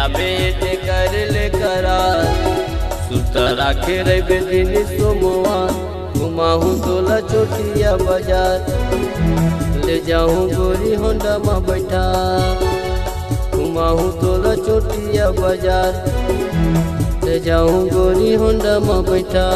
आबे ते कर ले करार सुता राखे रहे दिन सोमवार घुमाऊँ तोला चोटिया बाजार ले जाऊँ गोरी होंडा में बैठा घुमाऊँ तोला चोटिया बाजार ले जाऊँ गोरी होंडा में बैठा।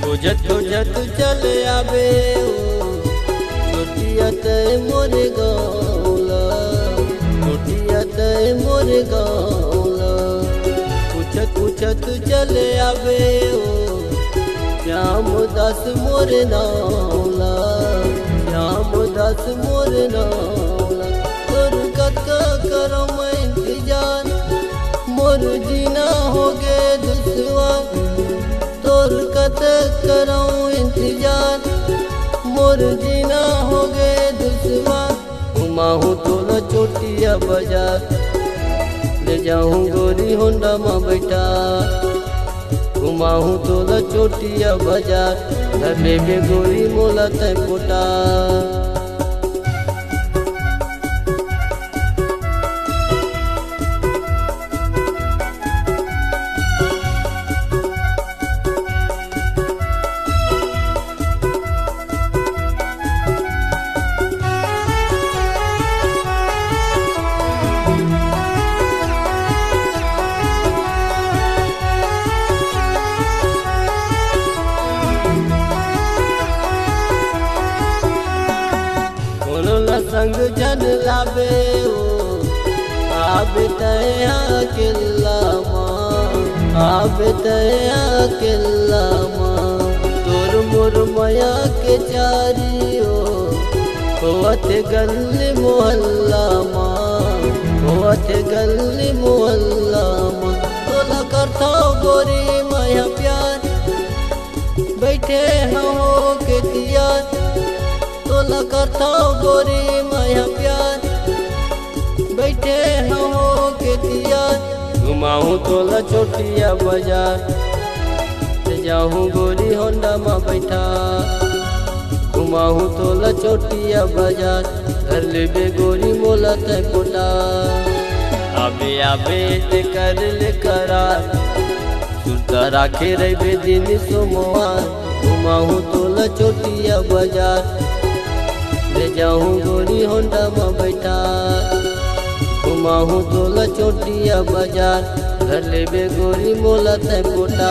खोजत चले आबे छोटिया तय मोरे गौला छोटिया तय मोरे गौला पूछत चले आबे श्याम दास मोरे नावला श्याम दास मोरे नावला तोर कत्का करो मैं इंतजार मोर जीना हो गे दुश्वार तोर कत कराऊं इंतजार मोर जीना हो गए दुश्वार घुमाऊँ तोला चोटिया बाजार ले जाऊँ गोरी होंडा में बैठा घुमाऊँ तोला चोटिया बाजार घर ले गोरी मोला तय पोटा। संग जन लाबे आबे तया किल्ला माँ आबे तया किल्ला माँ तोर मोर माया के चारियो होत गली मोहल्ला माँ होत गली मोहल्ला माँ तोला करता गोरी माया प्यार बैठे हो के तियार तोला करता गोरी माया प्यार बैठे हो के तियार घुमाऊँ तोला चोटिया बाजार ले जाऊँ गोरी होंडा में बैठा घुमाऊँ तोला चोटिया बाजार घर ले गोरी मोला तय पोटा। आबे ते कर ले करार सुता राखे रहे दिन सोमवार घुमाऊँ तोला चोटिया बाजार ले जाऊँ गोरी होंडा में बैठा घुमाऊँ तोला चोटिया बाजार घर ले गोरी मोला तय पोटा।